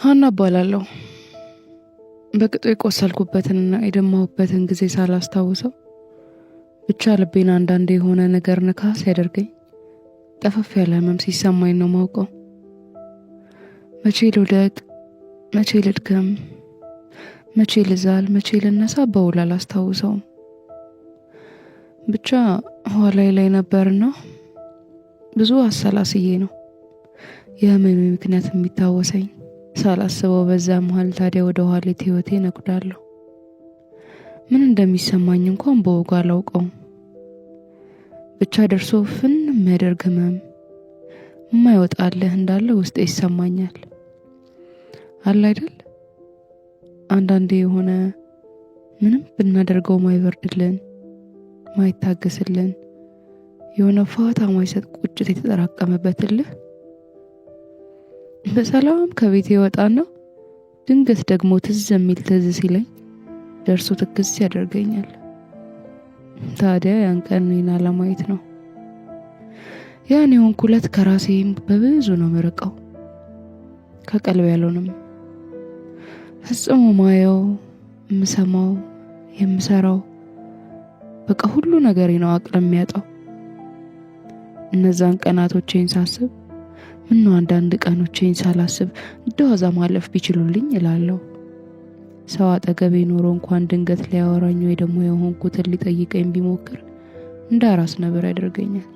ሀና እባላለሁ። በቅጡ የቆሰልኩበትንና የደማሁበትን ጊዜ ሳላስታውሰው ብቻ ልቤን አንዳንዴ የሆነ ነገር ነካ ሲያደርገኝ ጠፈፍ ያለ ህመም ሲሰማኝ ነው ማውቀው። መቼ ልውደቅ፣ መቼ ልድከም፣ መቼ ልዛል፣ መቼ ልነሳ በውል አላስታውሰውም። ብቻ ኋላይ ላይ ነበርና ብዙ አሰላስዬ ነው የህመሜ ምክንያት የሚታወሰኝ። ሳላስበው በዛ መሃል ታዲያ ወደ ኋሊት ህይወቴ ነጉዳለሁ። ምን እንደሚሰማኝ እንኳን በወጉ አላውቀውም። ብቻ ደርሶ ፍን የሚያደርግ ህመም የማይወጣልህ እንዳለ ውስጤ ይሰማኛል። አለ አይደል አንዳንዴ የሆነ ምንም ብናደርገው ማይበርድልን፣ ማይታገስልን፣ የሆነ ፋታ ማይሰጥ ቁጭት የተጠራቀመበትልህ። በሰላም ከቤቴ ወጣና ድንገት ደግሞ ትዝ የሚል ትዝ ሲለኝ ደርሶ ትክስ ያደርገኛል። ታዲያ ያን ቀን እኔን አለማየት ነው። ያን የሆንኩለት ከራሴም በብዙ ነው ምርቀው። ከቀልብ ያልሆንም ፈጽሞ ማየው፣ የምሰማው፣ የምሰራው በቃ ሁሉ ነገሬ ነው አቅል የሚያጣው። እነዛን ቀናቶቼን ሳስብ ምነው አንዳንድ ቀኖቼን ሳላስብ እንደዋዛ ማለፍ ቢችሉልኝ እላለሁ። ሰው አጠገቤ ኖሮ እንኳን ድንገት ሊያወራኝ ወይ ደግሞ የሆንኩትን ሊጠይቀኝ ቢሞክር እንዳራስ ነበር ያደርገኛል።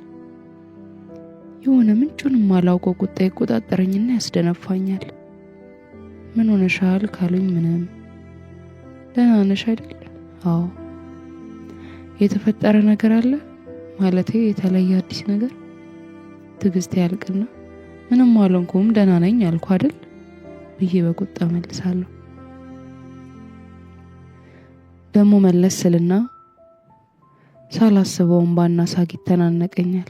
የሆነ ምንጩንም ማላውቀው ቁጣ ይቆጣጠረኝና ያስደነፋኛል። ምን ሆነሻል ካሉኝ ምንም። ደህና ነሽ አይደል? አዎ። የተፈጠረ ነገር አለ ማለቴ የተለየ አዲስ ነገር? ትግስት ያልቅና ምንም አልሆንኩም ደህና ነኝ አልኩ አይደል ብዬ በቁጣ መልሳለሁ። ደሞ መለስ ስልና ሳላስበው እንባና ሳግ ይተናነቀኛል።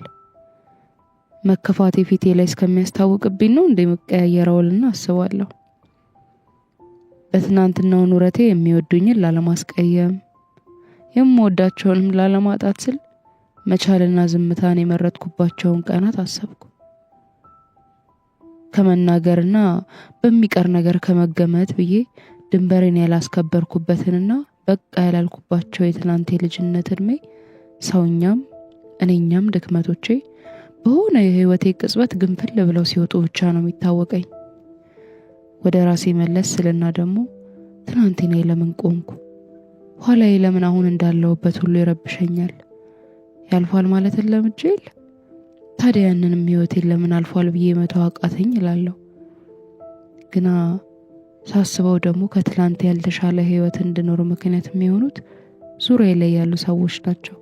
መከፋቴ ፊቴ ላይ እስከሚያስታውቅብኝ ነው እንደምቀያየረውልና አስባለሁ። በትናንትናው ኑረቴ የሚወዱኝን ላለማስቀየም የምወዳቸውንም ላለማጣት ስል መቻልና ዝምታን የመረጥኩባቸውን ቀናት አሰብኩ። ከመናገርና በሚቀር ነገር ከመገመት ብዬ ድንበሬን ያላስከበርኩበትንና በቃ ያላልኩባቸው የትናንት የልጅነት እድሜ ሰውኛም እኔኛም ድክመቶቼ በሆነ የህይወቴ ቅጽበት ግንፍል ብለው ሲወጡ ብቻ ነው የሚታወቀኝ። ወደ ራሴ መለስ ስልና ደግሞ ትናንቴ ለምን ቆምኩ? ኋላዬ ለምን አሁን እንዳለሁበት ሁሉ ይረብሸኛል? ያልፏል ማለትን ለምጄል ታዲያ ያንንም ህይወቴን ለምን አልፏል ብዬ መተው አቃተኝ እላለሁ። ግና ሳስበው ደግሞ ከትላንት ያልተሻለ ህይወት እንድኖር ምክንያት የሚሆኑት ዙሪያዬ ላይ ያሉ ሰዎች ናቸው።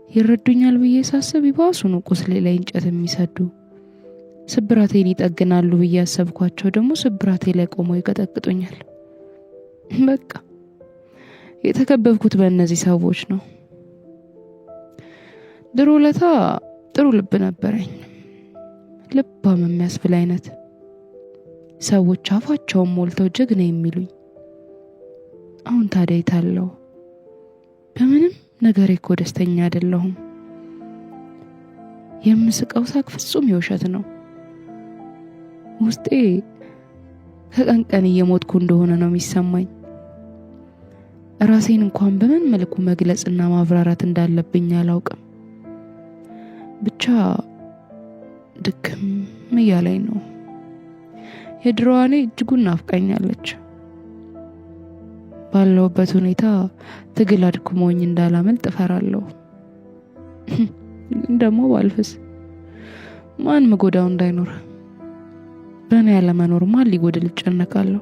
ይረዱኛል ብዬ ሳስብ ይባሱኑ ቁስሌ ላይ እንጨት የሚሰዱ፣ ስብራቴን ይጠግናሉ ብዬ ያሰብኳቸው ደግሞ ስብራቴ ላይ ቆመው ይቀጠቅጡኛል። በቃ የተከበብኩት በእነዚህ ሰዎች ነው። ድሮ ለታ ጥሩ ልብ ነበረኝ፣ ልባም የሚያስብል አይነት ሰዎች አፋቸውን ሞልተው ጀግና የሚሉኝ። አሁን ታዲያ የታለው? በምንም ነገሬ እኮ ደስተኛ አይደለሁም። የምስቀው ሳቅ ፍጹም የውሸት ነው። ውስጤ ከቀን ቀን እየሞትኩ እንደሆነ ነው የሚሰማኝ። ራሴን እንኳን በምን መልኩ መግለጽና ማብራራት እንዳለብኝ አላውቅም። ብቻ ድክም እያለኝ ነው። የድሮዋ እኔ እጅጉን ናፍቃኛለች። ባለውበት ሁኔታ ትግል አድክሞኝ እንዳላመልጥ እፈራለሁ። ደግሞ ባልፍስ ማን መጎዳው እንዳይኖር? በእኔ ያለመኖር ማን ሊጎድል እጨነቃለሁ?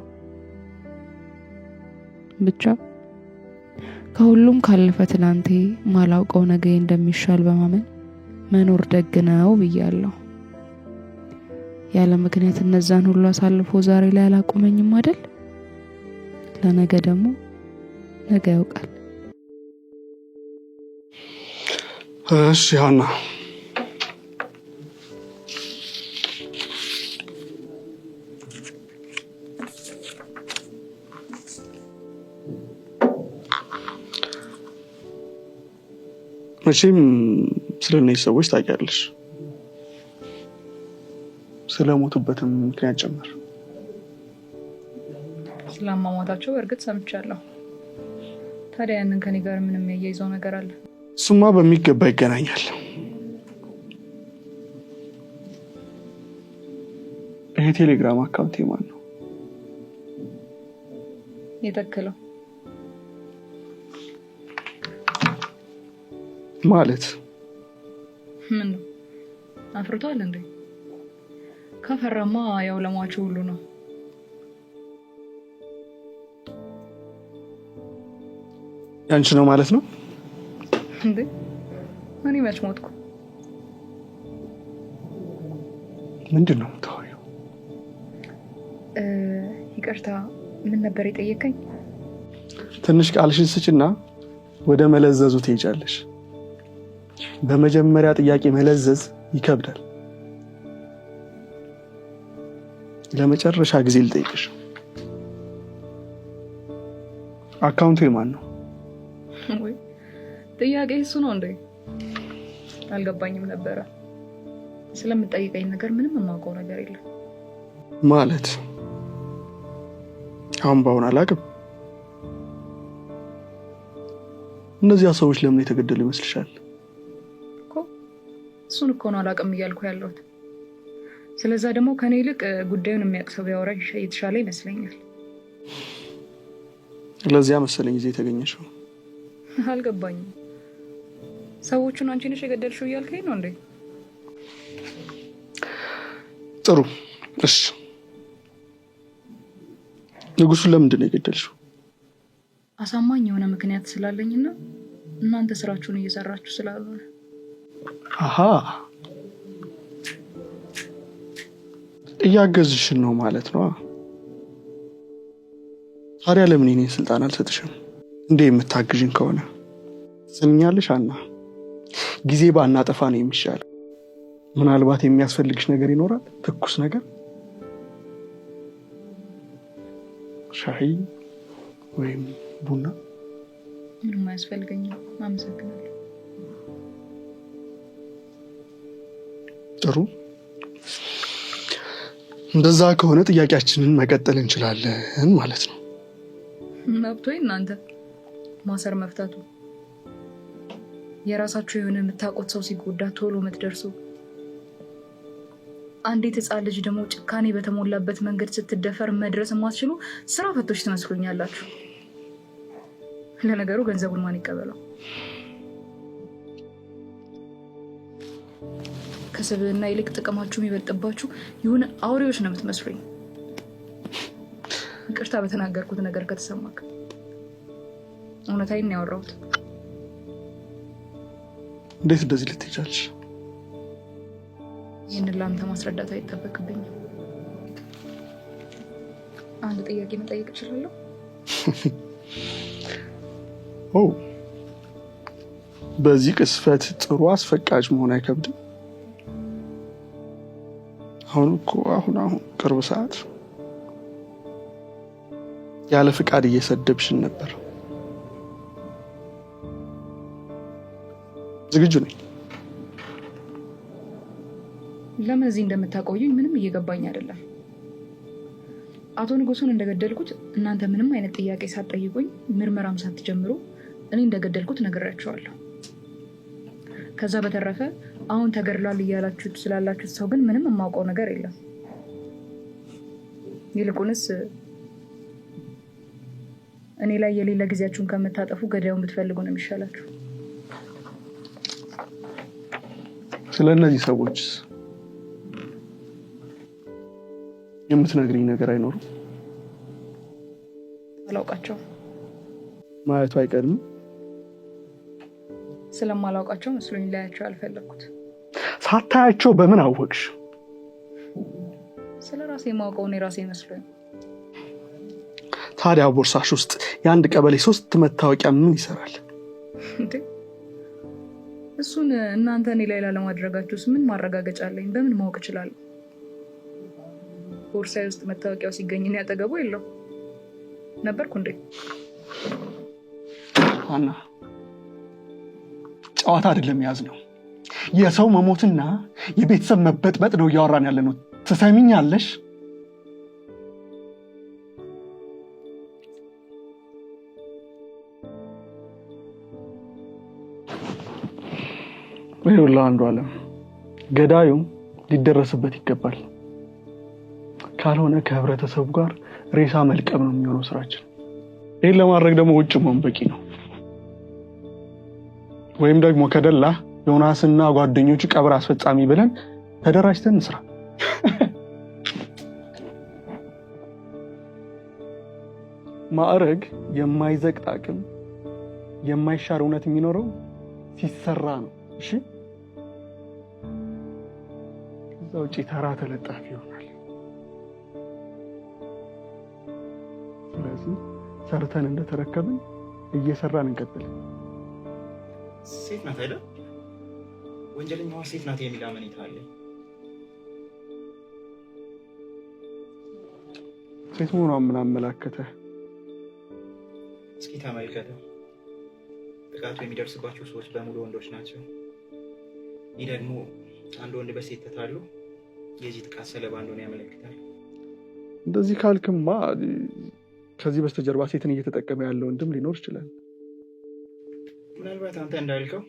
ብቻ ከሁሉም ካለፈ ትናንቴ ማላውቀው ነገ እንደሚሻል በማመን መኖር ደግ ነው ብያለሁ። ያለ ምክንያት እነዛን ሁሉ አሳልፎ ዛሬ ላይ አላቆመኝም አይደል? ለነገ ደግሞ ነገ ያውቃል። እሺ ሀና፣ መቼም ስለነዚህ ሰዎች ታውቂያለሽ፣ ስለሞቱበትም ምክንያት ጭምር። ስለማሟታቸው እርግጥ ሰምቻለሁ። ታዲያ ያንን ከኔ ጋር ምንም ያያይዘው ነገር አለ? እሱማ በሚገባ ይገናኛል። ይሄ ቴሌግራም አካውንት የማን ነው? የተከለው ማለት ምን ነው? አፍርቷል እንዴ? ከፈራማ ያው ለሟቹ ሁሉ ነው። ያንቺ ነው ማለት ነው እንዴ? እኔ መች ሞትኩ? ምንድን ነው የምታወሪው? ይቅርታ፣ ምን ነበር የጠየቀኝ? ትንሽ ቃልሽን ስጭና ወደ መለዘዙ ትሄጃለሽ። በመጀመሪያ ጥያቄ መለዘዝ ይከብዳል። ለመጨረሻ ጊዜ ልጠይቅሽ፣ አካውንቱ የማን ነው? ወይ ጥያቄ እሱ ነው እንዴ? አልገባኝም ነበረ። ስለምጠይቀኝ ነገር ምንም የማውቀው ነገር የለም። ማለት አሁን ባሁን አላውቅም። እነዚያ ሰዎች ለምን የተገደሉ ይመስልሻል? እሱን እኮ ነው አላውቅም እያልኩ ያለሁት። ስለዛ ደግሞ ከኔ ይልቅ ጉዳዩን የሚያውቅ ሰው ቢያወራ የተሻለ ይመስለኛል። ለዚያ መሰለኝ ጊዜ የተገኘሽው። አልገባኝም። ሰዎቹን አንቺ ነሽ የገደልሽው እያልከኝ ነው እንዴ? ጥሩ እሺ፣ ንጉሱን ለምንድን ነው የገደልሽው? አሳማኝ የሆነ ምክንያት ስላለኝና እናንተ ስራችሁን እየሰራችሁ ስላልሆነ። አሃ፣ እያገዝሽን ነው ማለት ነው። ታዲያ ለምን እኔ ስልጣን አልሰጥሽም? እንዴ የምታግዥን ከሆነ ስንኛለሽ አና፣ ጊዜ ባናጠፋ ነው የሚሻለው። ምናልባት የሚያስፈልግሽ ነገር ይኖራል፣ ትኩስ ነገር፣ ሻሂ ወይም ቡና። ምንም አያስፈልገኝም፣ አመሰግናለሁ። ጥሩ፣ እንደዛ ከሆነ ጥያቄያችንን መቀጠል እንችላለን ማለት ነው። መብቶ እናንተ ማሰር መፍታቱ። የራሳችሁ የሆነ የምታውቁት ሰው ሲጎዳ ቶሎ የምትደርሱ፣ አንዲት ሕፃን ልጅ ደግሞ ጭካኔ በተሞላበት መንገድ ስትደፈር መድረስ የማትችሉ ስራ ፈቶች ትመስሉኛላችሁ። ለነገሩ ገንዘቡን ማን ይቀበለው? ከስብዕና ይልቅ ጥቅማችሁ የሚበልጥባችሁ የሆነ አውሬዎች ነው የምትመስሉኝ። ይቅርታ በተናገርኩት ነገር ከተሰማክ፣ እውነታዬን ነው ያወራሁት። እንዴት እንደዚህ ልትይቻለሽ? ይህንን ለአንተ ማስረዳት አይጠበቅብኝም። አንድ ጥያቄ መጠየቅ እችላለሁ? ኦ፣ በዚህ ቅስፈት ጥሩ አስፈቃጅ መሆን አይከብድም። አሁን ቅርብ ሰዓት ያለ ፍቃድ እየሰደብሽን ነበር። ዝግጁ ነኝ። ለምን እዚህ እንደምታቆዩኝ ምንም እየገባኝ አይደለም። አቶ ንጉሱን እንደገደልኩት እናንተ ምንም አይነት ጥያቄ ሳትጠይቁኝ ምርመራም ሳትጀምሩ እኔ እንደገደልኩት ነግሬያቸዋለሁ። ከዛ በተረፈ አሁን ተገድሏል እያላችሁት ስላላችሁት ሰው ግን ምንም የማውቀው ነገር የለም። ይልቁንስ እኔ ላይ የሌለ ጊዜያችሁን ከምታጠፉ ገዳዩን ብትፈልጉ ነው የሚሻላችሁ። ስለ እነዚህ ሰዎች የምትነግሪኝ ነገር አይኖርም? አላውቃቸውም። ማለቱ አይቀርም። ስለማላውቃቸው መስሎኝ ላያቸው አልፈለግኩት። ሳታያቸው በምን አወቅሽ? ስለ ራሴ የማውቀውን የራሴ መስሎኝ። ታዲያ ቦርሳሽ ውስጥ የአንድ ቀበሌ 3 መታወቂያ ምን ይሰራል? እንዴ እሱን እናንተ እኔ ላይ ላለማድረጋችሁስ ምን ማረጋገጫ አለኝ? በምን ማወቅ እችላለሁ? ቦርሳዬ ውስጥ መታወቂያው ሲገኝ እኔ አጠገቡ የለው ነበርኩ እንዴ? አና ጨዋታ አይደለም ያዝነው። የሰው መሞትና የቤተሰብ መበጥበጥ ነው እያወራን ያለ ነው። ትሰሚኛለሽ? ይኸውልህ አንዱዓለም፣ ገዳዩ ሊደረስበት ይገባል። ካልሆነ ከህብረተሰቡ ጋር ሬሳ መልቀም ነው የሚሆነው ስራችን። ይህን ለማድረግ ደግሞ ውጭ መሆን በቂ ነው። ወይም ደግሞ ከደላ ዮናስና ጓደኞቹ ቀብር አስፈጻሚ ብለን ተደራጅተን እንስራ። ማዕረግ የማይዘቅጥ አቅም፣ የማይሻር እውነት የሚኖረው ሲሰራ ነው። እሺ፣ ከዛ ውጪ ተራ ተለጣፊ ይሆናል። ስለዚህ ሰርተን እንደተረከብን እየሰራን እንቀጥል። ሴት ናት አይደል? ወንጀለኛዋ ሴት ናት የሚል አመኔታ አለ። ሴት መሆኗን ምን አመላከተ? እስኪ ተመልከተው። ጥቃቱ የሚደርስባቸው ሰዎች በሙሉ ወንዶች ናቸው። ይህ ደግሞ አንድ ወንድ በሴት ተታሎ የዚህ ጥቃት ሰለባ እንደሆነ ያመለክታል። እንደዚህ ካልክማ ከዚህ በስተጀርባ ሴትን እየተጠቀመ ያለ ወንድም ሊኖር ይችላል። ምናልባት አንተ እንዳልከው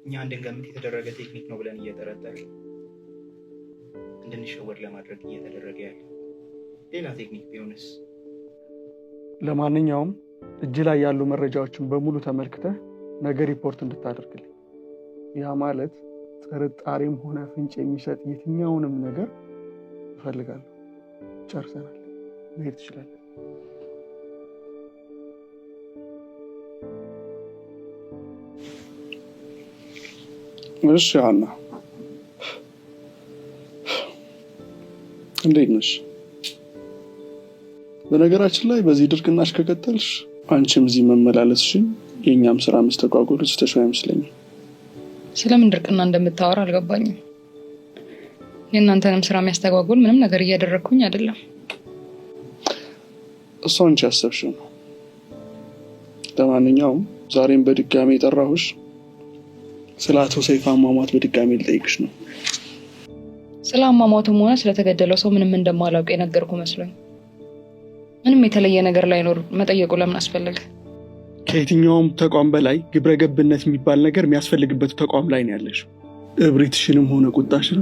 እኛ እንድንገምት የተደረገ ቴክኒክ ነው ብለን እየጠረጠርን እንድንሸወድ ለማድረግ እየተደረገ ያለ ሌላ ቴክኒክ ቢሆንስ? ለማንኛውም እጅ ላይ ያሉ መረጃዎችን በሙሉ ተመልክተህ ነገ ሪፖርት እንድታደርግልኝ። ያ ማለት ጥርጣሬም ሆነ ፍንጭ የሚሰጥ የትኛውንም ነገር እፈልጋለሁ። ጨርሰናል፣ መሄድ ትችላለህ። እሺ ሀና፣ እንዴት ነሽ? በነገራችን ላይ በዚህ ድርቅናሽ ከቀጠልሽ አንቺም እዚህ መመላለስሽን የእኛም ስራ መስተጓጎሉ ስተሽ አይመስለኝም። ስለምን ድርቅና እንደምታወራ አልገባኝም። የእናንተንም ስራ የሚያስተጓጉል ምንም ነገር እያደረግኩኝ አይደለም። እሷ አንቺ ያሰብሽው ነው። ለማንኛውም ዛሬም በድጋሚ የጠራሁሽ ስለ አቶ ሰይፈ አሟሟት በድጋሚ ልጠይቅሽ ነው። ስለ አሟሟቱም ሆነ ስለተገደለው ሰው ምንም እንደማላውቅ የነገርኩ መስሎኝ ምንም የተለየ ነገር ላይኖር መጠየቁ ለምን አስፈለገ? ከየትኛውም ተቋም በላይ ግብረ ገብነት የሚባል ነገር የሚያስፈልግበት ተቋም ላይ ነው ያለሽ። እብሪትሽንም ሆነ ቁጣሽን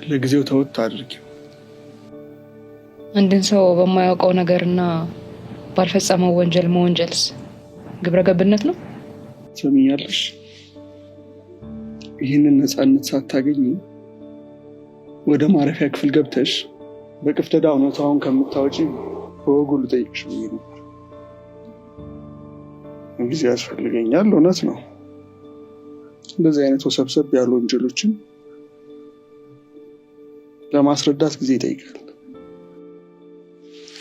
ለጊዜው ተወት አድርጊው። አንድን ሰው በማያውቀው ነገርና ባልፈጸመው ወንጀል መወንጀልስ ግብረ ገብነት ነው? ሰሚኛለሽ? ይህንን ነፃነት ሳታገኝ ወደ ማረፊያ ክፍል ገብተሽ በቅፍተዳ እውነታውን ከምታወጪ በወጉ ልጠይቅሽ ብዬ ነበር። ጊዜ ያስፈልገኛል፣ እውነት ነው። እንደዚህ አይነት ወሰብሰብ ያሉ ወንጀሎችን ለማስረዳት ጊዜ ይጠይቃል።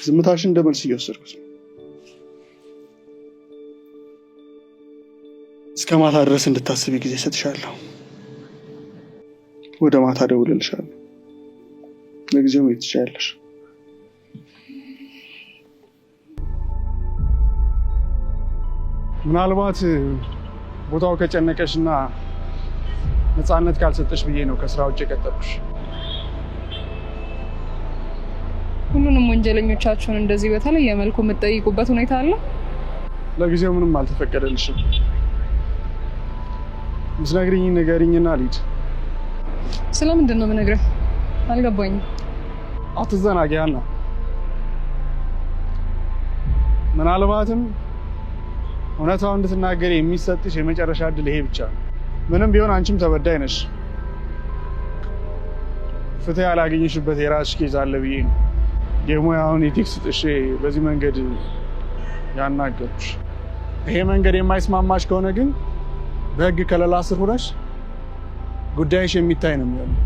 ዝምታሽን እንደ መልስ እየወሰድኩት ነው። እስከ ማታ ድረስ እንድታስቢ ጊዜ ሰጥሻለሁ። ወደ ማታ ደውልልሻለሁ። ለጊዜው መሄድ ትችያለሽ። ምናልባት ቦታው ከጨነቀሽና ነፃነት ካልሰጠሽ ብዬ ነው ከስራ ውጭ የቀጠልኩሽ። ሁሉንም ወንጀለኞቻችሁን እንደዚህ በተለየ መልኩ የምትጠይቁበት ሁኔታ አለ? ለጊዜው ምንም አልተፈቀደልሽም። ምስነግሪኝ ንገሪኝና ልሂድ። ስለምንድን ነው የምነግርህ? አልገባኝም። አትዘናጊ ሀና። ምናልባትም እውነታውን እንድትናገሪ የሚሰጥሽ የመጨረሻ እድል ይሄ ብቻ ነው። ምንም ቢሆን አንቺም ተበዳይ ነሽ። ፍትህ ያላገኘሽበት የራስሽ ኬዝ አለ ብዬ ነው የሙያውን ኤቲክስ ጥሼ በዚህ መንገድ ያናገርኩሽ። ይሄ መንገድ የማይስማማሽ ከሆነ ግን በህግ ከለላ ስር ሆነሽ ጉዳይሽ የሚታይ ነው የሚሆነው።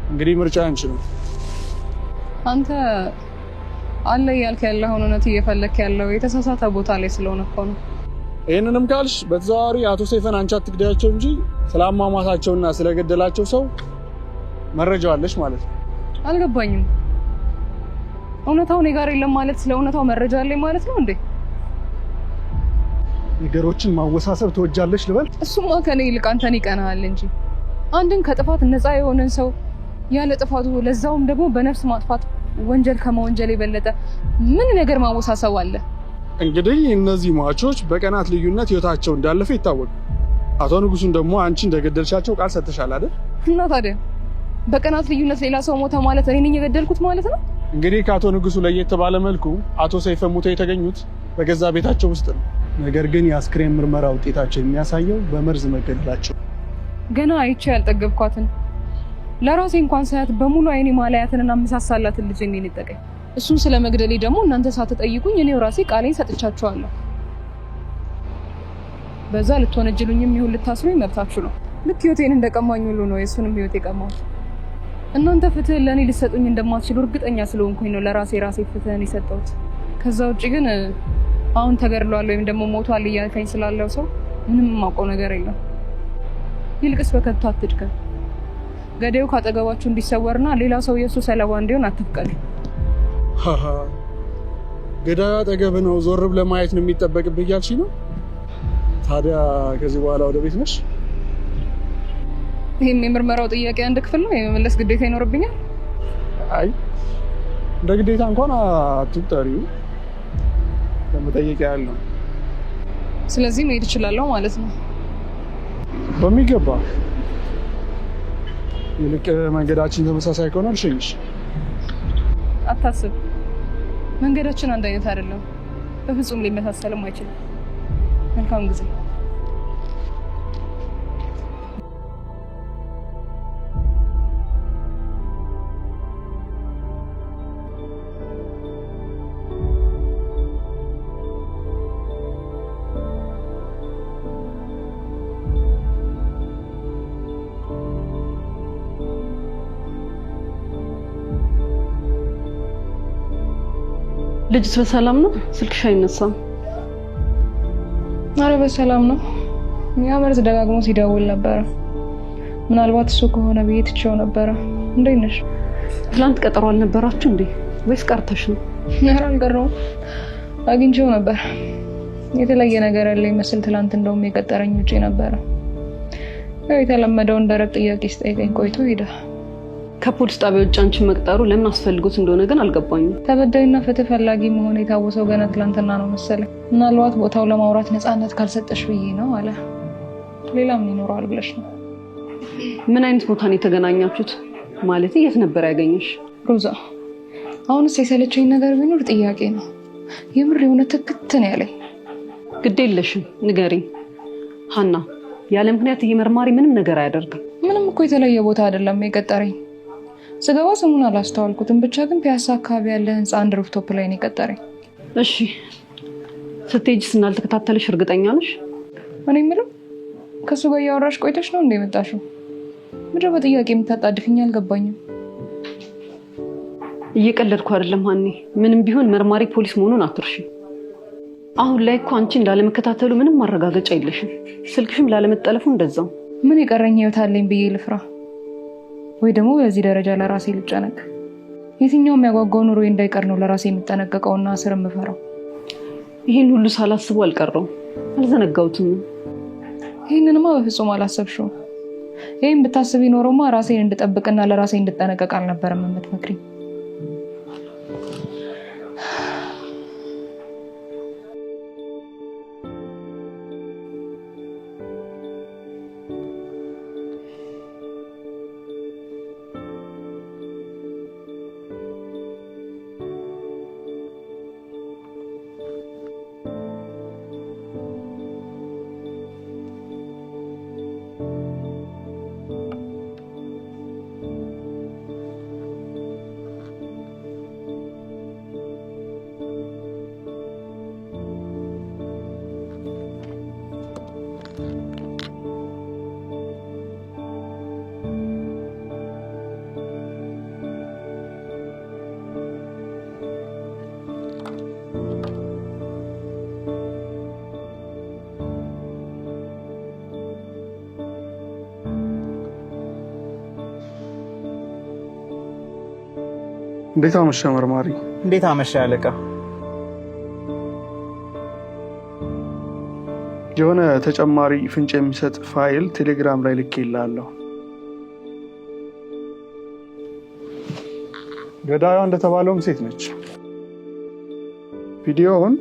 እንግዲህ ምርጫ አንቺ ነው። አንተ አለ እያልክ ያለውን እውነት እየፈለክ ያለው የተሳሳተ ቦታ ላይ ስለሆነ እኮ ነው። ይህንንም ካልሽ በተዘዋዋሪ አቶ ሰይፈን አንቺ አትግደያቸው እንጂ ስላሟሟታቸውና ስለገደላቸው ሰው መረጃው አለሽ ማለት ነው። አልገባኝም። እውነታው እኔ ጋር የለም ማለት ስለ እውነታው መረጃ አለኝ ማለት ነው እንዴ? ነገሮችን ማወሳሰብ ትወጃለሽ ልበል? እሱማ ከኔ ይልቅ አንተን ይቀናሃል እንጂ አንድን ከጥፋት ነፃ የሆነን ሰው ያለ ጥፋቱ ለዛውም ደግሞ በነፍስ ማጥፋት ወንጀል ከመወንጀል የበለጠ ምን ነገር ማወሳሰብ አለ? እንግዲህ እነዚህ ሟቾች በቀናት ልዩነት ህይወታቸው እንዳለፈ ይታወቃል። አቶ ንጉሱን ደግሞ አንቺ እንደገደልሻቸው ቃል ሰጥተሻል አይደል? እና ታዲያ በቀናት ልዩነት ሌላ ሰው ሞተ ማለት እኔ ነኝ የገደልኩት ማለት ነው? እንግዲህ ከአቶ ንጉሱ ለየት ባለ መልኩ አቶ ሰይፈ ሞተው የተገኙት በገዛ ቤታቸው ውስጥ ነው። ነገር ግን የአስክሬን ምርመራ ውጤታቸው የሚያሳየው በመርዝ መገደላቸው። ገና አይቼ ያልጠገብኳትን ለራሴ እንኳን ሳያት በሙሉ አይኔ ማላያትንና መሳሳላትን ልጅ እኔን ይጠቀኝ። እሱን ስለ መግደሌ ደግሞ እናንተ ሳትጠይቁኝ እኔው ራሴ ቃሌን ሰጥቻችኋለሁ። በዛ ልትወነጅሉኝም ይሁን ልታስሩኝ መብታችሁ ነው። ልክ ህይወቴን እንደቀማኝ ሁሉ ነው የእሱንም ህይወት የቀማሁት። እናንተ ፍትህ ለእኔ ልትሰጡኝ እንደማትችሉ እርግጠኛ ስለሆንኩኝ ነው ለራሴ ፍትህን የሰጠሁት። ከዛ ውጭ ግን አሁን ተገድሏል ወይም ደግሞ ሞቷል እያልከኝ ስላለው ሰው ምንም የማውቀው ነገር የለም። ይልቅስ በከንቱ አትድከም። ገዳዩ ካጠገባችሁ እንዲሰወርና ሌላ ሰው የእሱ ሰለባ እንዲሆን አትፍቀዱ። ገዳዩ አጠገብ ነው፣ ዞር ብለህ ማየት ነው የሚጠበቅብህ እያልሽ ነው? ታዲያ ከዚህ በኋላ ወደ ቤት ነሽ? ይሄም የምርመራው ጥያቄ አንድ ክፍል ነው፣ የመመለስ ግዴታ ይኖርብኛል? አይ እንደ ግዴታ እንኳን አትጠሪው፣ ለመጠየቅ ያህል ነው። ስለዚህ መሄድ እችላለሁ ማለት ነው? በሚገባ። ይልቅ መንገዳችን ተመሳሳይ ከሆነ ልሸኝሽ። አታስብ፣ መንገዳችን አንድ አይነት አይደለም፣ በፍጹም ሊመሳሰልም አይችልም። መልካም ጊዜ። ልጅስ በሰላም ነው? ስልክሽ አይነሳም? አረ በሰላም ነው። ያ መርዝ ደጋግሞ ሲደውል ነበረ። ምናልባት እሱ ከሆነ ብዬ ትቼው ነበረ። እንዴት ነሽ? ትላንት ቀጠሮ አልነበራችሁ እንዴ? ወይስ ቀርተሽ ነው? ኧረ አልቀረሁም፣ አግኝቼው ነበር። የተለየ ነገር ያለ ይመስል ትላንት እንደውም የቀጠረኝ ውጪ ነበረ። ያው የተለመደውን ደረቅ ጥያቄ ሲጠይቀኝ ቆይቶ ሄደ። ከፖሊስ ጣቢያ ውጭ አንቺን መቅጠሩ ለምን አስፈልጎት እንደሆነ ግን አልገባኝም። ተበዳይና ፍትህ ፈላጊ መሆን የታወሰው ገና ትላንትና ነው መሰለኝ። ምናልባት ቦታው ለማውራት ነፃነት ካልሰጠሽ ብዬ ነው አለ። ሌላ ምን ይኖረዋል ብለሽ ነው? ምን አይነት ቦታ ነው የተገናኛችሁት? ማለት የት ነበር ያገኘሽ? ሮዛ፣ አሁንስ የሰለቸኝ ነገር ቢኖር ጥያቄ ነው። የምር የሆነ ትክት ነው ያለኝ። ግድ የለሽም ንገሪኝ ሀና። ያለ ምክንያት ይሄ መርማሪ ምንም ነገር አያደርግም። ምንም እኮ የተለየ ቦታ አይደለም የቀጠረኝ። ስገባ ስሙን አላስተዋልኩትም፣ ብቻ ግን ፒያሳ አካባቢ ያለ ህንፃ አንድ ሩፍቶፕ ላይ ነው የቀጠረኝ። እሺ ስትሄጂስ እንዳልተከታተለሽ እርግጠኛ ነሽ? እኔ የምለው ከሱ ጋር እያወራሽ ቆይተሽ ነው እንደ የመጣሽው? ምድረ በጥያቄ የምታጣድፍኝ አልገባኝም። እየቀለድኩ አይደለም ሀኒ። ምንም ቢሆን መርማሪ ፖሊስ መሆኑን አትርሺ። አሁን ላይ እኮ አንቺ እንዳለመከታተሉ ምንም ማረጋገጫ የለሽም። ስልክሽም ላለመጠለፉ እንደዛው። ምን የቀረኝ ህይወት አለኝ ብዬ ልፍራ? ወይ ደግሞ በዚህ ደረጃ ለራሴ ልጨነቅ? የትኛው የሚያጓጓው ኑሮ እንዳይቀር ነው ለራሴ የምጠነቀቀውና ስር የምፈራው? ይሄን ሁሉ ሳላስበው አልቀረውም። አልዘነጋውትም። ይሄንንማ በፍጹም አላሰብሽውም። ይሄን ብታስብ ይኖረውማ ራሴን እንድጠብቅና ለራሴ እንድጠነቀቅ አልነበረም የምትመክሪኝ። እንዴት አመሻ መርማሪ? እንዴት አመሻ አለቃ? የሆነ ተጨማሪ ፍንጭ የሚሰጥ ፋይል ቴሌግራም ላይ ልኬልሃለሁ። ገዳዩዋ እንደተባለውም ሴት ነች። ቪዲዮውን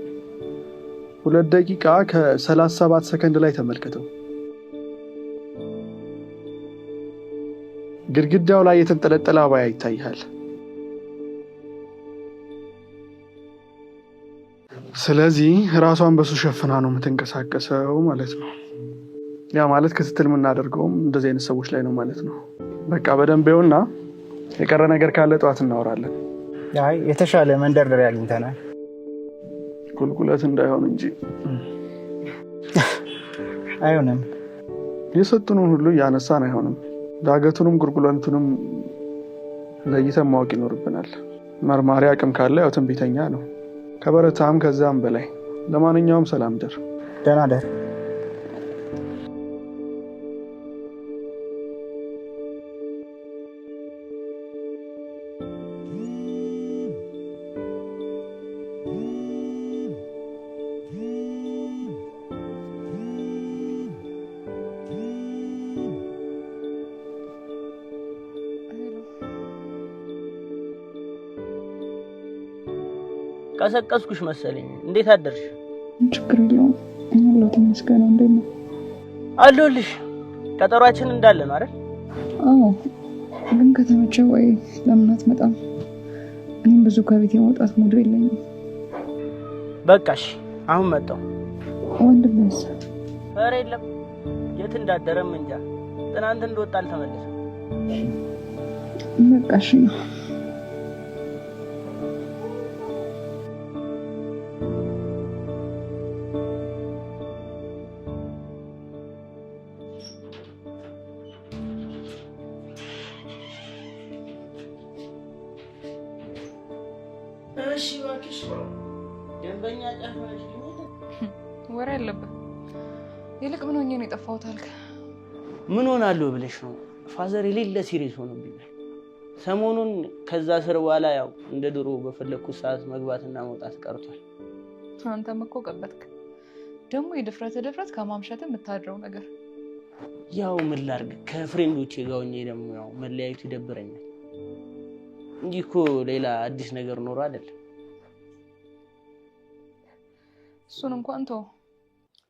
2 ደቂቃ ከ37 ሰከንድ ላይ ተመልከተው። ግድግዳው ላይ የተንጠለጠለ አባያ ይታያል። ስለዚህ ራሷን በሱ ሸፍና ነው የምትንቀሳቀሰው ማለት ነው። ያ ማለት ክትትል የምናደርገውም እንደዚህ አይነት ሰዎች ላይ ነው ማለት ነው። በቃ በደንብ ይኸውና፣ የቀረ ነገር ካለ ጠዋት እናወራለን። አይ የተሻለ መንደርደሪያ አግኝተናል። ቁልቁለት እንዳይሆን እንጂ አይሆንም። የሰጡንን ሁሉ እያነሳን አይሆንም። ዳገቱንም ቁልቁለቱንም ለይተን ማወቅ ይኖርብናል። መርማሪ አቅም ካለ ያው ትንቢተኛ ነው፣ ከበረታም ከዛም በላይ። ለማንኛውም ሰላም ደር። ደህና ደር። ቀሰቀስኩሽ መሰለኝ። እንዴት አደርሽ? ችግር የለውም አለሁ። ተመስገን። እንዴት ነው? አለሁልሽ። ቀጠሯችን እንዳለ ነው አይደል? አዎ፣ ግን ከተመቸ ወይ ለምን አትመጣም? እኔም ብዙ ከቤት የመውጣት ሙሉ የለኝም። በቃሽ፣ አሁን መጣሁ። ወንድምስ? ኧረ የለም፣ የት እንዳደረም እንጃ። ትናንት እንደወጣ አልተመለሰም። በቃሽ ነው። እሺ እባክሽ፣ ደንበኛ ጫፈነሽ ወሬ አለብህ። ይልቅ ምን ሆኜ ነው የጠፋሁት አልክ? ምን ሆናለሁ ብለሽ ነው? ፋዘር የሌለ ሲሪየስ ሆኖብኛል ሰሞኑን። ከዛ ስር በኋላ ያው እንደ ድሮ በፈለኩት ሰዓት መግባትና መውጣት ቀርቷል። አንተም እኮ ቀበጥክ። ደግሞ የድፍረት ከማምሸት የምታድረው ነገር። ያው ምን ላድርግ፣ ከፍሬንዶቼ ጋር ሆኜ ደግሞ ያው መለያየቱ ይደብረኛል እንጂ እኮ ሌላ አዲስ ነገር ኖሮ አይደለም። እሱን እንኳን ተው።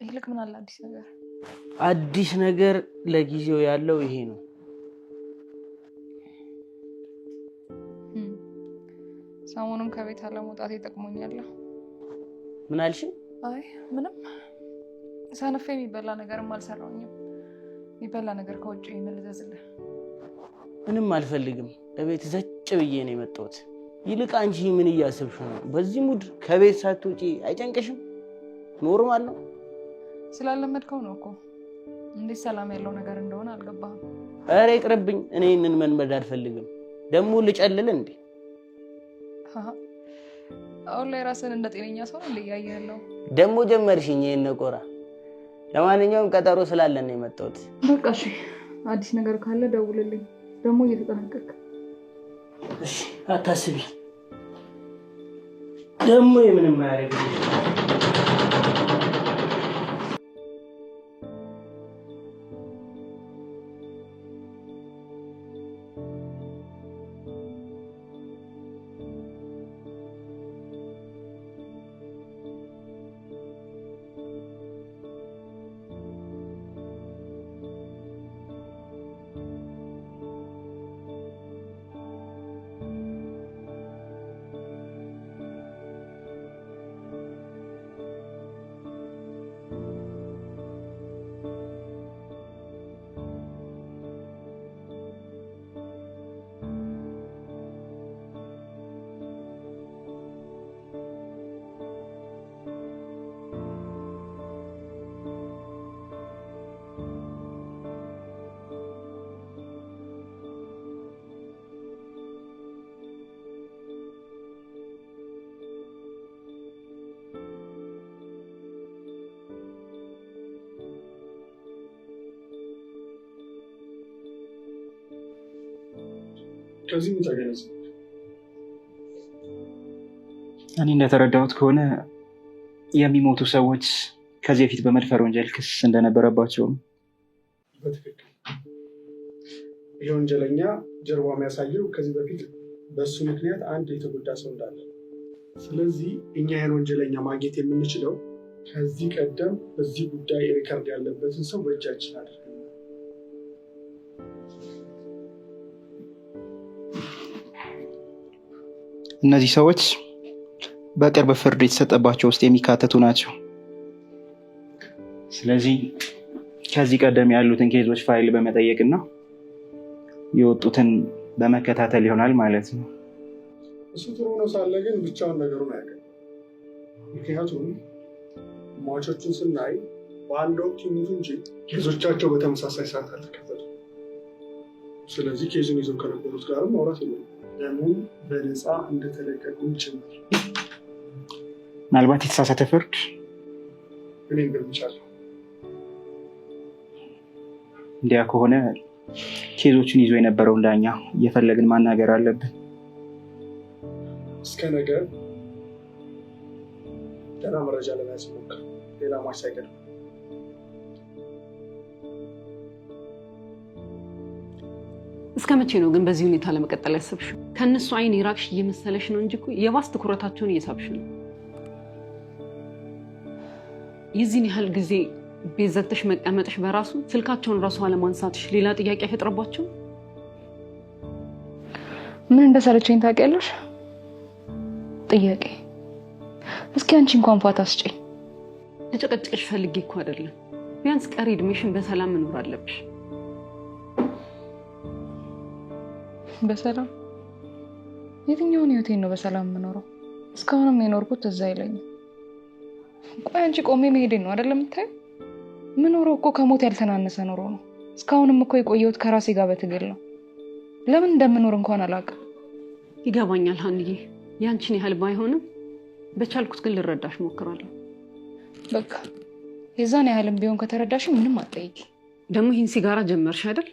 ይልቅ ምን አለ አዲስ ነገር? አዲስ ነገር ለጊዜው ያለው ይሄ ነው። ሰሞኑን ከቤት አለመውጣት ይጠቅሞኛል። ምን አልሽ? አይ ምንም። ሳነፈ የሚበላ ነገርም አልሰራውኝም። የሚበላ ነገር ከውጭ ይመልዘዝልህ። ምንም አልፈልግም። ለቤት ዘጭ ብዬ ነው የመጣሁት። ይልቅ አንቺ ምን እያሰብሽ ነው? በዚህ ሙድ ከቤት ሳትወጪ አይጨንቅሽም? ኖርማል ነው። ስላለመድከው ነው እኮ። እንዴት ሰላም ያለው ነገር እንደሆነ አልገባህም። ኧረ ይቅርብኝ። እኔ ይህንን መልመድ አልፈልግም። ደግሞ ልጨልል እንዴ? አሁን ላይ ራስን እንደ ጤነኛ ሰው ነው እያየህ ያለው። ደግሞ ጀመርሽኝ ይሄን ነቆራ። ለማንኛውም ቀጠሮ ስላለን ነው የመጣሁት። በቃ እሺ፣ አዲስ ነገር ካለ ደውልልኝ። ደግሞ እየተጠነቀቅ። እሺ፣ አታስቢ። ደግሞ የምንም አያደርግልሽ። ከዚህ ተገለጽ። እኔ እንደተረዳሁት ከሆነ የሚሞቱ ሰዎች ከዚህ በፊት በመድፈር ወንጀል ክስ እንደነበረባቸው ነው። በትክክል። ይህ ወንጀለኛ ጀርባ የሚያሳየው ከዚህ በፊት በሱ ምክንያት አንድ የተጎዳ ሰው እንዳለ። ስለዚህ እኛ ይህን ወንጀለኛ ማግኘት የምንችለው ከዚህ ቀደም በዚህ ጉዳይ ሪከርድ ያለበትን ሰው በእጃችን አድርገን። እነዚህ ሰዎች በቅርብ ፍርድ የተሰጠባቸው ውስጥ የሚካተቱ ናቸው። ስለዚህ ከዚህ ቀደም ያሉትን ኬዞች ፋይል በመጠየቅና የወጡትን በመከታተል ይሆናል ማለት ነው። እሱ ጥሩ ነው ሳለ ግን ብቻውን ነገሩን አያውቅም። ምክንያቱም ሟቾቹን ስናይ በአንድ ወቅት ይሙቱ እንጂ ኬዞቻቸው በተመሳሳይ ሰዓት አልተከፈቱም። ስለዚህ ኬዙን ይዘው ከነበሩት ጋርም ማውራት የለም። ደግሞ በነፃ እንደተለቀቁ ጭምር። ምናልባት የተሳሳተ ፍርድ እኔም ገምቻለሁ። እንዲያ ከሆነ ኬዞችን ይዞ የነበረውን ዳኛ እየፈለግን ማናገር አለብን። እስከ ነገ ገና መረጃ ለመያዝ ሞክር፣ ሌላ ሟች ሳይቀድም። እስከ መቼ ነው ግን በዚህ ሁኔታ ለመቀጠል ያሰብሽው? ከእነሱ አይን የራቅሽ እየመሰለሽ ነው እንጂ እኮ የባስ ትኩረታቸውን እየሳብሽ ነው። የዚህን ያህል ጊዜ ቤት ዘግተሽ መቀመጥሽ በራሱ ስልካቸውን ራሱ አለማንሳትሽ ሌላ ጥያቄ አይፈጥረባቸው? ምን እንደሰለቸኝ ታውቂያለሽ? ጥያቄ። እስኪ አንቺ እንኳን ፋታ ስጪኝ። ተጨቀጭቀሽ ፈልጌ እኮ አይደለም። ቢያንስ ቀሪ እድሜሽን በሰላም መኖር አለብሽ። በሰላም? የትኛውን ህይወቴን ነው በሰላም የምኖረው? እስካሁንም የኖርኩት እዛ አይለኝም። ቆይ አንቺ ቆሜ መሄዴን ነው አይደለም የምታየው? ምኖረው እኮ ከሞት ያልተናነሰ ኖሮ ነው። እስካሁንም እኮ የቆየሁት ከራሴ ጋር በትግል ነው። ለምን እንደምኖር እንኳን አላውቅም። ይገባኛል ሀንዬ፣ ያንቺን ያህል ባይሆንም በቻልኩት ግን ልረዳሽ ሞክራለሁ። በቃ የዛን ያህልም ቢሆን ከተረዳሽ ምንም አትጠይቂ። ደግሞ ይህን ሲጋራ ጀመርሽ አይደል?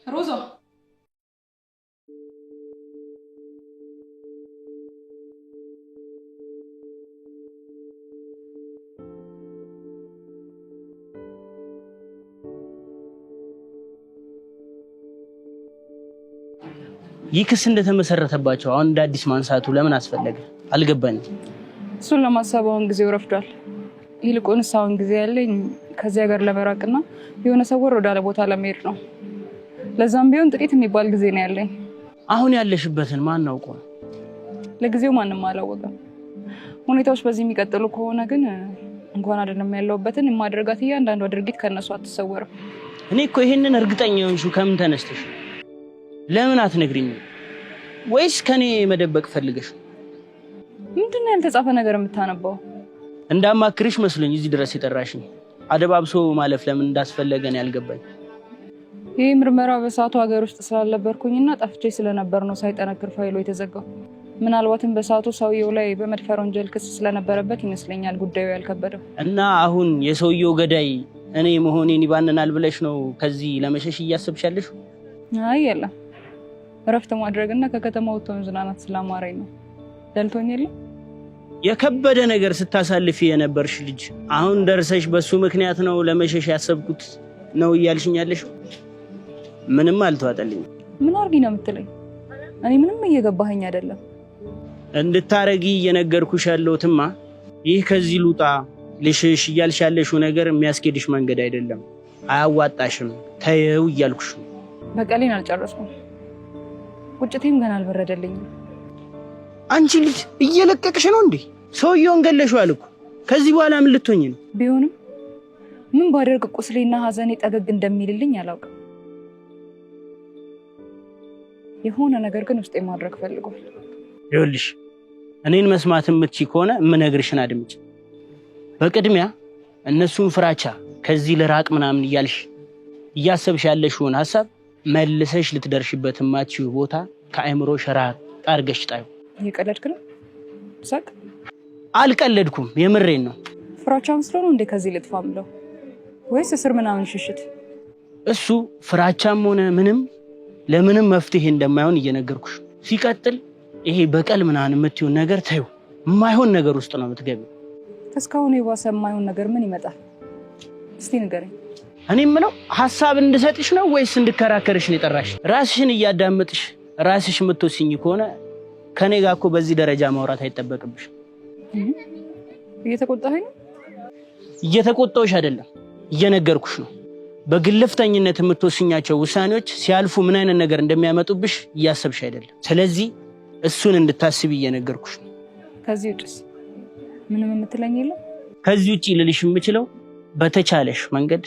ሮዛ ይህ ክስ እንደተመሰረተባቸው አሁን እንደ አዲስ ማንሳቱ ለምን አስፈለገ? አልገባኝም። እሱን ለማሰብ አሁን ጊዜው ረፍዷል። ይልቁንስ አሁን ጊዜ ያለኝ ከዚህ ሀገር ለመራቅና የሆነ ሰወር ወዳለ ቦታ ለመሄድ ነው። ለዛም ቢሆን ጥቂት የሚባል ጊዜ ነው ያለኝ። አሁን ያለሽበትን ማን አውቀው? ለጊዜው ማንም አላወቀም። ሁኔታዎች በዚህ የሚቀጥሉ ከሆነ ግን እንኳን አይደለም ያለውበትን የማደርጋት እያንዳንዷ ድርጊት ከነሱ አትሰወርም። እኔ እኮ ይሄንን እርግጠኛ የሆንሽው ከምን ተነስተሽ? ለምን አትነግሪኝም? ወይስ ከኔ መደበቅ ፈልገሽ? ምንድን ነው ያልተጻፈ ነገር የምታነባው? እንዳማክርሽ መስሎኝ እዚህ ድረስ የጠራሽኝ። አደባብሶ ማለፍ ለምን እንዳስፈለገ ነው ያልገባኝ። ይህ ምርመራ በሰዓቱ ሀገር ውስጥ ስላልነበርኩኝና ጠፍቼ ስለነበር ነው ሳይጠነክር ፋይሉ የተዘጋው። ምናልባትም በሰዓቱ ሰውየው ላይ በመድፈር ወንጀል ክስ ስለነበረበት ይመስለኛል ጉዳዩ ያልከበደው። እና አሁን የሰውየው ገዳይ እኔ መሆኔን ይባንናል ብለሽ ነው ከዚህ ለመሸሽ እያሰብሻለሽ? አይ የለም፣ እረፍት ማድረግና ከከተማ ወጥቶ መዝናናት ስላማረኝ ነው። ደልቶኝ የለም። የከበደ ነገር ስታሳልፊ የነበርሽ ልጅ አሁን ደርሰሽ በሱ ምክንያት ነው ለመሸሽ ያሰብኩት ነው እያልሽኛለሽ? ምንም አልተዋጠልኝም። ምን አርጊ ነው የምትለኝ? እኔ ምንም እየገባኸኝ አይደለም። እንድታረጊ እየነገርኩሽ ያለሁትማ ይህ ከዚህ ሉጣ ልሽሽ እያልሽ ያለሽው ነገር የሚያስኬድሽ መንገድ አይደለም። አያዋጣሽም፣ ተይው እያልኩሽ ነው። በቀሌን አልጨረስኩም። ቁጭቴም ገና አልበረደልኝም። አንቺ ልጅ እየለቀቅሽ ነው እንዴ? ሰውየውን ገለሽዋል እኮ። ከዚህ በኋላ ምን ልትሆኝ ነው? ቢሆንም ምን ባደርግ ቁስሌና ሀዘኔ ጠገግ እንደሚልልኝ አላውቅም። የሆነ ነገር ግን ውስጤ ማድረግ ፈልጓል። ይኸውልሽ እኔን መስማት የምትችይ ከሆነ የምነግርሽን አድምጪ። በቅድሚያ እነሱን ፍራቻ ከዚህ ልራቅ ምናምን እያልሽ እያሰብሽ ያለሽውን ሀሳብ መልሰሽ ልትደርሽበት የማትችይው ቦታ ከአእምሮ ሸራር አድርገሽ ጣዩ። እየቀለድክ ነው? ሳቅ። አልቀለድኩም፣ የምሬን ነው። ፍራቻ መስሎ ነው እንዴ ከዚህ ልጥፋ ምለው? ወይስ እስር ምናምን ሽሽት? እሱ ፍራቻም ሆነ ምንም ለምንም መፍትሄ እንደማይሆን እየነገርኩሽ። ሲቀጥል ይሄ በቀል ምናምን የምትይውን ነገር ተይው። የማይሆን ነገር ውስጥ ነው የምትገቢው። እስካሁን የባሰ የማይሆን ነገር ምን ይመጣል? እስቲ ንገረኝ። እኔ የምለው ሀሳብ እንድሰጥሽ ነው ወይስ እንድከራከርሽ ነው የጠራሽ? ራስሽን እያዳመጥሽ ራስሽ የምትወስኝ ከሆነ ከኔ ጋር እኮ በዚህ ደረጃ ማውራት አይጠበቅብሽ። እየተቆጣኸኝ ነው? እየተቆጣሁሽ አይደለም፣ እየነገርኩሽ ነው። በግልፍተኝነት የምትወስኛቸው ውሳኔዎች ሲያልፉ ምን አይነት ነገር እንደሚያመጡብሽ እያሰብሽ አይደለም። ስለዚህ እሱን እንድታስብ እየነገርኩሽ ነው። ከዚህ ውጭስ ምንም የምትለኝ የለም? ከዚህ ውጪ ልልሽ የምችለው በተቻለሽ መንገድ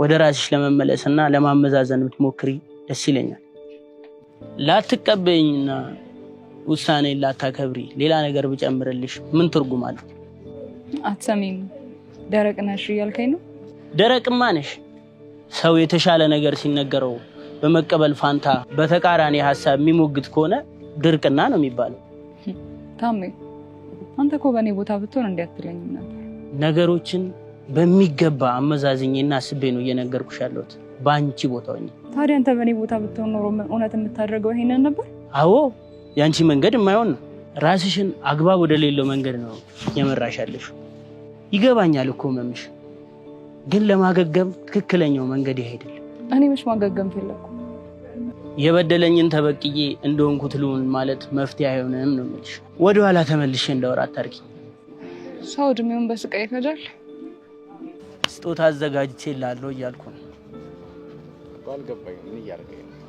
ወደ ራስሽ ለመመለስና ለማመዛዘን ብትሞክሪ ደስ ይለኛል። ላትቀበይኝና ውሳኔን ላታከብሪ ሌላ ነገር ብጨምርልሽ ምን ትርጉም አለው? አትሰሚም? ደረቅ ነሽ እያልከኝ ነው? ደረቅማ ነሽ። ሰው የተሻለ ነገር ሲነገረው በመቀበል ፋንታ በተቃራኒ ሐሳብ የሚሞግት ከሆነ ድርቅና ነው የሚባለው። ታሜ አንተ እኮ በእኔ ቦታ ብትሆን እንዲያትለኝም ነበር። ነገሮችን በሚገባ አመዛዝኜና አስቤ ነው እየነገርኩሽ ያለሁት በአንቺ ቦታ ሆኜ። ታዲያ አንተ በእኔ ቦታ ብትሆን ኖሮ እውነት የምታደርገው ይሄንን ነበር? አዎ፣ ያንቺ መንገድ የማይሆን ነው። ራስሽን አግባብ ወደሌለው መንገድ ነው የመራሽ ያለሽ። ይገባኛል እኮ መምሽ፣ ግን ለማገገም ትክክለኛው መንገድ አይደለም። እኔ መች ማገገም ፈለኩ? የበደለኝን ተበቅዬ እንደሆንኩት ልሁን ማለት መፍትሄ አይሆንም ነው የምልሽ። ወደኋላ ተመልሼ እንዳወራ አታርጊ። ሰው እድሜውን በስቃይ ይፈጃል። ስጦታ አዘጋጅቼ ላለው እያልኩ ነው። ባልገባኝ ምን እያደረገኝ ነው?